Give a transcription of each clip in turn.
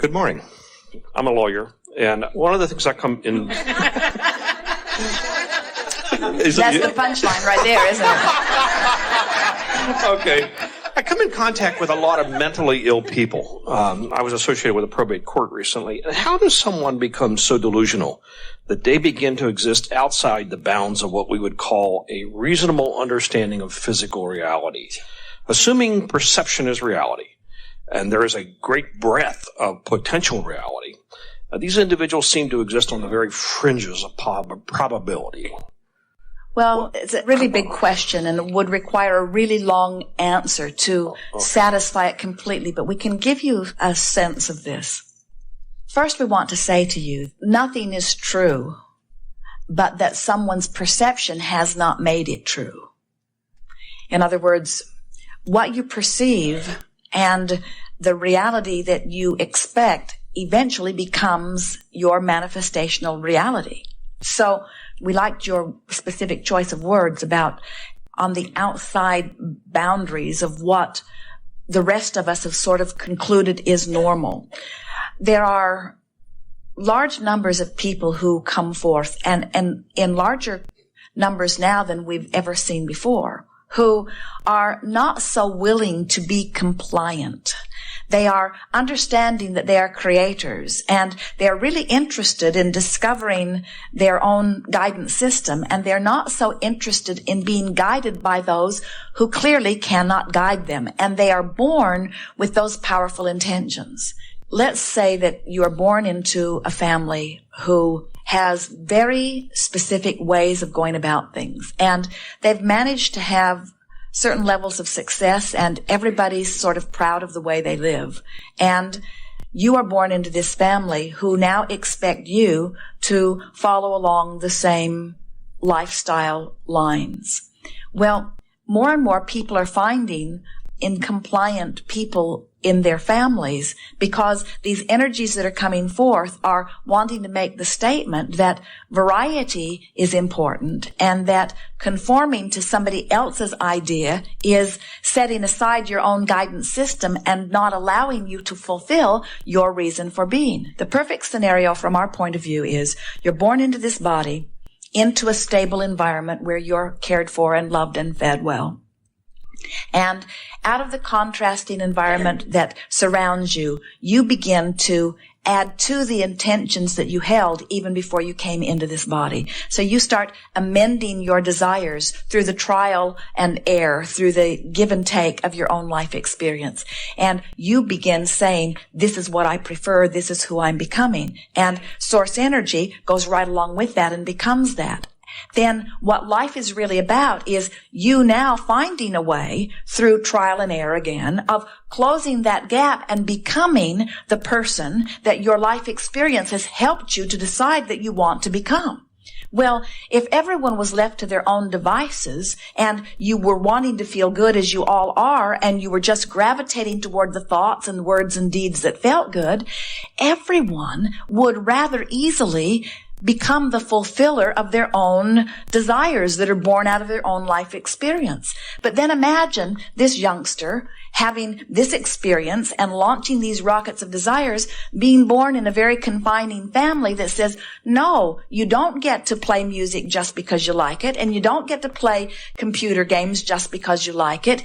Good morning. I'm a lawyer, and one of the things I come in... That's the punchline right there, isn't it? Okay. I come in contact with a lot of mentally ill people. I was associated with a probate court recently. How does someone become so delusional that they begin to exist outside the bounds of what we would call a reasonable understanding of physical reality? Assuming perception is reality, and there is a great breadth of potential reality, these individuals seem to exist on the very fringes of probability. Well, it's a really big question and it would require a really long answer to satisfy it completely, but we can give you a sense of this. First, we want to say to you, nothing is true, but that someone's perception has not made it true. In other words, what you perceive and the reality that you expect eventually becomes your manifestational reality. So, we liked your specific choice of words about on the outside boundaries of what the rest of us have sort of concluded is normal. There are large numbers of people who come forth, and in larger numbers now than we've ever seen before, who are not so willing to be compliant. They are understanding that they are creators, and they are really interested in discovering their own guidance system, and they're not so interested in being guided by those who clearly cannot guide them, and they are born with those powerful intentions. Let's say that you are born into a family who has very specific ways of going about things, and they've managed to have certain levels of success, and everybody's sort of proud of the way they live. And you are born into this family who now expect you to follow along the same lifestyle lines. Well, more and more people are finding incompliant people in their families because these energies that are coming forth are wanting to make the statement that variety is important and that conforming to somebody else's idea is setting aside your own guidance system and not allowing you to fulfill your reason for being. The perfect scenario from our point of view is you're born into this body, into a stable environment where you're cared for and loved and fed well. And out of the contrasting environment that surrounds you, you begin to add to the intentions that you held even before you came into this body. So you start amending your desires through the trial and error, through the give and take of your own life experience. And you begin saying, this is what I prefer, this is who I'm becoming. And source energy goes right along with that and becomes that. Then what life is really about is you now finding a way through trial and error again of closing that gap and becoming the person that your life experience has helped you to decide that you want to become. Well, if everyone was left to their own devices and you were wanting to feel good as you all are and you were just gravitating toward the thoughts and words and deeds that felt good, everyone would rather easily become the fulfiller of their own desires that are born out of their own life experience. But then imagine this youngster having this experience and launching these rockets of desires, being born in a very confining family that says, no, you don't get to play music just because you like it, and you don't get to play computer games just because you like it.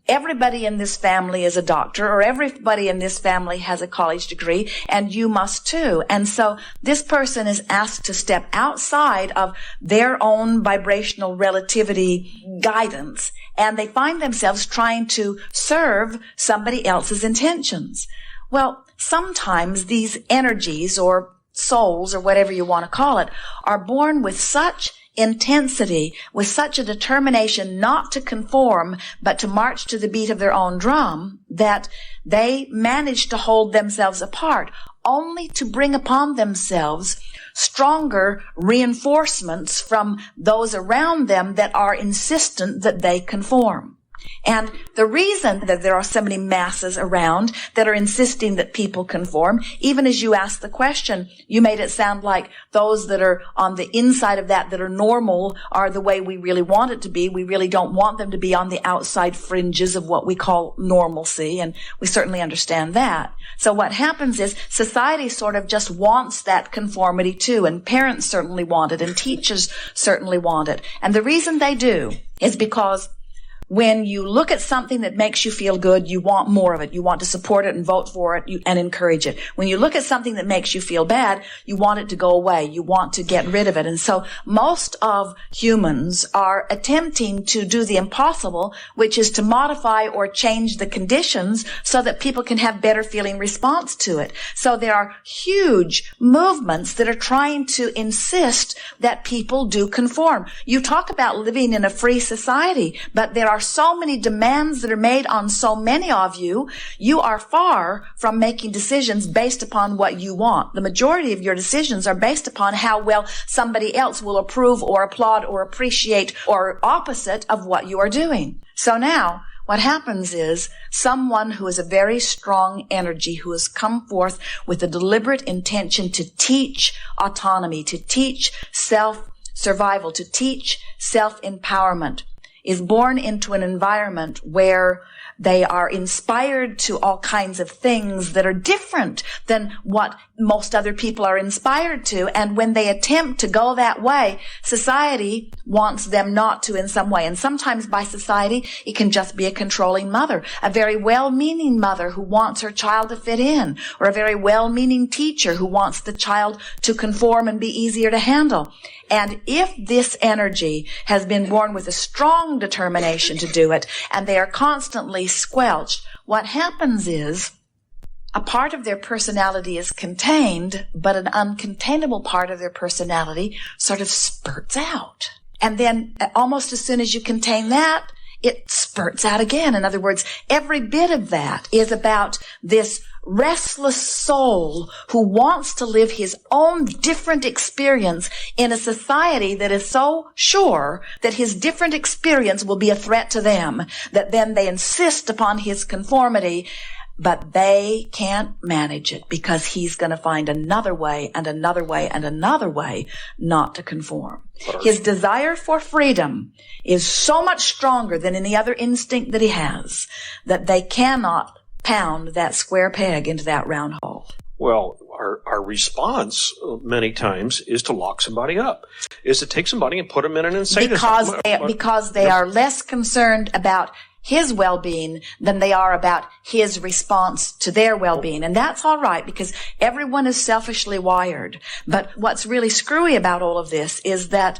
Everybody in this family is a doctor, or everybody in this family has a college degree, and you must too. And so this person is asked to step outside of their own vibrational relativity guidance, and they find themselves trying to serve somebody else's intentions. Well, sometimes these energies or souls or whatever you want to call it are born with such intensity, with such a determination not to conform but to march to the beat of their own drum, that they manage to hold themselves apart only to bring upon themselves stronger reinforcements from those around them that are insistent that they conform. And the reason that there are so many masses around that are insisting that people conform, even as you asked the question, you made it sound like those that are on the inside of that are normal are the way we really want it to be. We really don't want them to be on the outside fringes of what we call normalcy, and we certainly understand that. So what happens is society sort of just wants that conformity too, and parents certainly want it, and teachers certainly want it. And the reason they do is because when you look at something that makes you feel good, you want more of it. You want to support it and vote for it and encourage it. When you look at something that makes you feel bad, you want it to go away. You want to get rid of it. And so most of humans are attempting to do the impossible, which is to modify or change the conditions so that people can have better feeling response to it. So there are huge movements that are trying to insist that people do conform. You talk about living in a free society, but there are so many demands that are made on so many of you. You are far from making decisions based upon what you want. The majority of your decisions are based upon how well somebody else will approve or applaud or appreciate or opposite of what you are doing. So now, what happens is someone who is a very strong energy, who has come forth with a deliberate intention to teach autonomy, to teach self-survival, to teach self-empowerment, is born into an environment where they are inspired to all kinds of things that are different than what most other people are inspired to. And when they attempt to go that way, society wants them not to in some way. And sometimes by society, it can just be a controlling mother, a very well-meaning mother who wants her child to fit in, or a very well-meaning teacher who wants the child to conform and be easier to handle. And if this energy has been born with a strong determination to do it, and they are constantly squelched, what happens is a part of their personality is contained, but an uncontainable part of their personality sort of spurts out. And then almost as soon as you contain that, it spurts out again. In other words, every bit of that is about this restless soul who wants to live his own different experience in a society that is so sure that his different experience will be a threat to them, that then they insist upon his conformity, but they can't manage it because he's going to find another way and another way and another way not to conform. His desire for freedom is so much stronger than any other instinct that he has that they cannot pound that square peg into that round hole. Well, our response many times is to lock somebody up, is to take somebody and put them in an insane asylum. Because they are less concerned about his well-being than they are about his response to their well-being. And that's all right because everyone is selfishly wired. But what's really screwy about all of this is that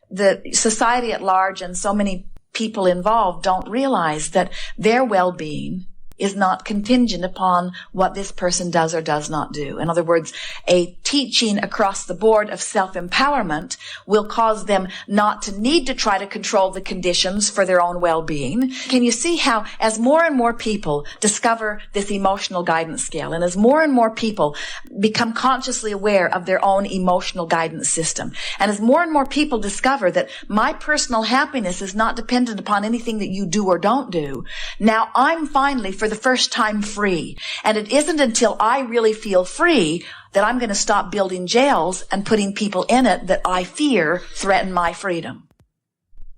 the society at large and so many people involved don't realize that their well-being is not contingent upon what this person does or does not do. In other words, a teaching across the board of self-empowerment will cause them not to need to try to control the conditions for their own well-being. Can you see how as more and more people discover this emotional guidance scale, and as more and more people become consciously aware of their own emotional guidance system, and as more and more people discover that my personal happiness is not dependent upon anything that you do or don't do, now I'm finally, for the first time, free. And it isn't until I really feel free that I'm going to stop building jails and putting people in it that I fear threaten my freedom.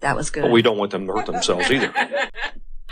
That was good. Well, we don't want them to hurt themselves either.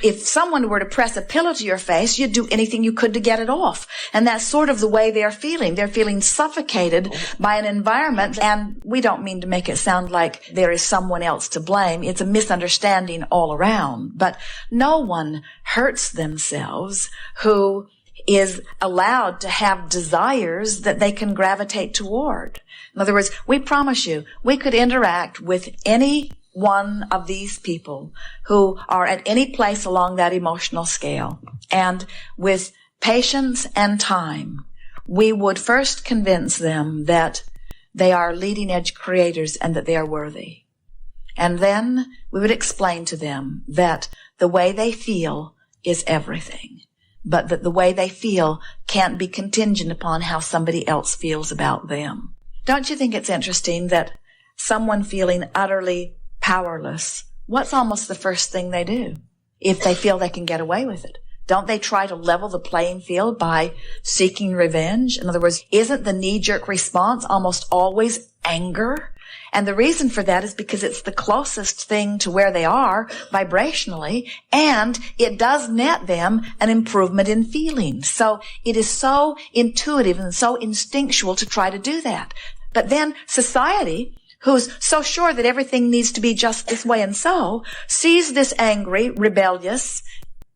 If someone were to press a pillow to your face, you'd do anything you could to get it off. And that's sort of the way they're feeling. They're feeling suffocated by an environment. And we don't mean to make it sound like there is someone else to blame. It's a misunderstanding all around. But no one hurts themselves who is allowed to have desires that they can gravitate toward. In other words, we promise you, we could interact with any one of these people who are at any place along that emotional scale. And with patience and time, we would first convince them that they are leading edge creators and that they are worthy. And then we would explain to them that the way they feel is everything, but that the way they feel can't be contingent upon how somebody else feels about them. Don't you think it's interesting that someone feeling utterly powerless, what's almost the first thing they do? if they feel they can get away with it? Don't they try to level the playing field by seeking revenge? In other words, isn't the knee-jerk response almost always anger? And the reason for that is because it's the closest thing to where they are vibrationally, and it does net them an improvement in feelings. So it is so intuitive and so instinctual to try to do that. But then society, who's so sure that everything needs to be just this way and so, sees this angry, rebellious,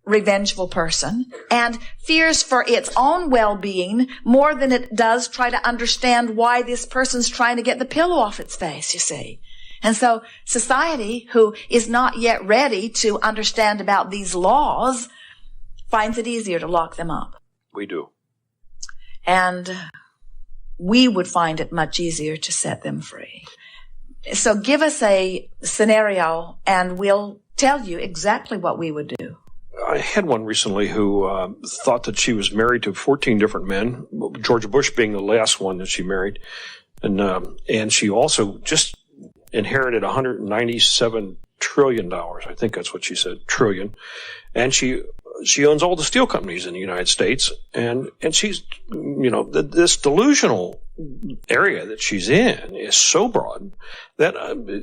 revengeful person and fears for its own well-being more than it does try to understand why this person's trying to get the pillow off its face, you see. And so society, who is not yet ready to understand about these laws, finds it easier to lock them up. We do. And we would find it much easier to set them free. So give us a scenario and we'll tell you exactly what we would do. I had one recently who thought that she was married to 14 different men, George Bush being the last one that she married. And she also just inherited $197 trillion. I think that's what she said, trillion. And she owns all the steel companies in the United States. And she's, this delusional area that she's in is so broad that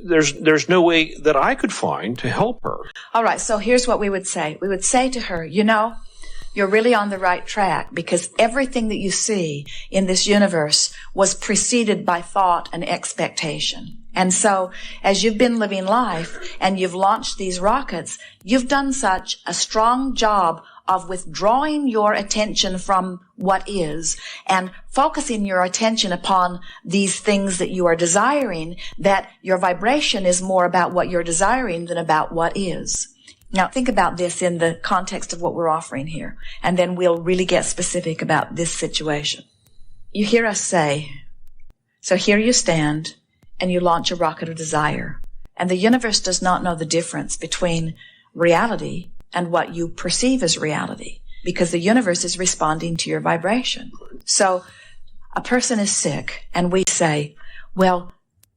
there's no way that I could find to help her. All right, so here's what we would say. We would say to her, you're really on the right track because everything that you see in this universe was preceded by thought and expectation. And so as you've been living life and you've launched these rockets, you've done such a strong job of withdrawing your attention from what is and focusing your attention upon these things that you are desiring, that your vibration is more about what you're desiring than about what is. Now, think about this in the context of what we're offering here, and then we'll really get specific about this situation. You hear us say, so here you stand, and you launch a rocket of desire, and the universe does not know the difference between reality and what you perceive as reality, because the universe is responding to your vibration. So a person is sick, and we say, well,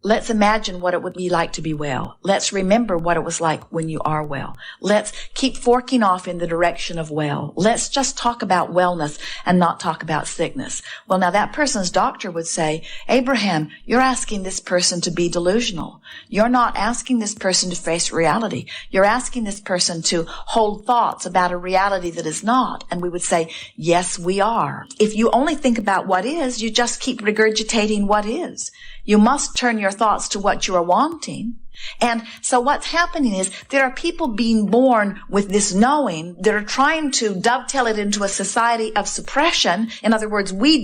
let's imagine what it would be like to be well. Let's remember what it was like when you are well. Let's keep forking off in the direction of well. Let's just talk about wellness and not talk about sickness. Well, now that person's doctor would say, Abraham, you're asking this person to be delusional. You're not asking this person to face reality. You're asking this person to hold thoughts about a reality that is not. And we would say, yes, we are. If you only think about what is, you just keep regurgitating what is. You must turn your thoughts to what you are wanting. And so what's happening is there are people being born with this knowing that are trying to dovetail it into a society of suppression. In other words, we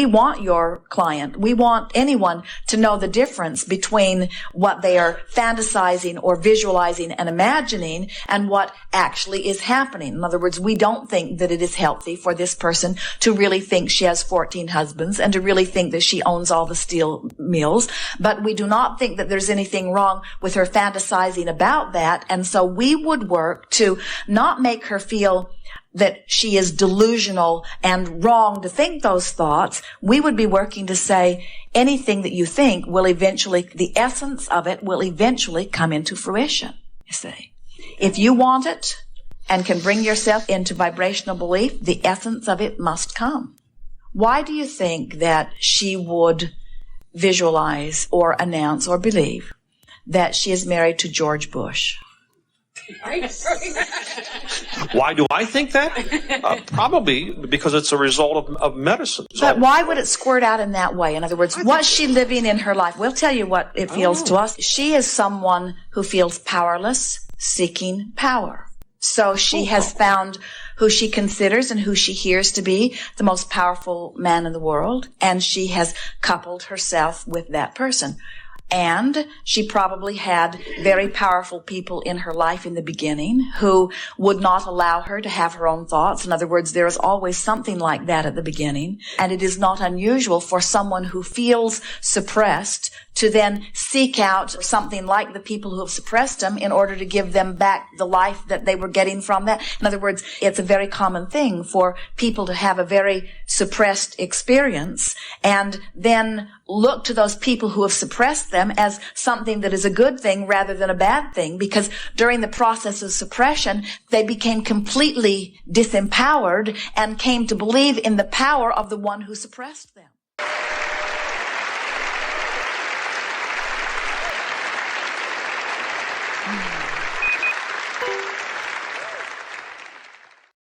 want your client. We want anyone to know the difference between what they are fantasizing or visualizing and imagining and what actually is happening. In other words, we don't think that it is healthy for this person to really think she has 14 husbands and to really think that she owns all the steel mills. But we do not think that there's anything wrong with her fantasizing about that. And so we would work to not make her feel that she is delusional and wrong to think those thoughts. We would be working to say anything that you think will eventually, the essence of it will eventually come into fruition, you see. If you want it and can bring yourself into vibrational belief, the essence of it must come. Why do you think that she would visualize or announce or believe that she is married to George Bush? Why do I think that? Probably because it's a result of medicine. So, but why would it squirt out in that way? In other words, what's she living in her life? We'll tell you what it feels to us. She is someone who feels powerless, seeking power. So she has found who she considers and who she hears to be the most powerful man in the world, and she has coupled herself with that person. And she probably had very powerful people in her life in the beginning who would not allow her to have her own thoughts. In other words, there is always something like that at the beginning. And it is not unusual for someone who feels suppressed to then seek out something like the people who have suppressed them in order to give them back the life that they were getting from that. In other words, it's a very common thing for people to have a very suppressed experience and then look to those people who have suppressed them them as something that is a good thing rather than a bad thing, because during the process of suppression, they became completely disempowered and came to believe in the power of the one who suppressed them.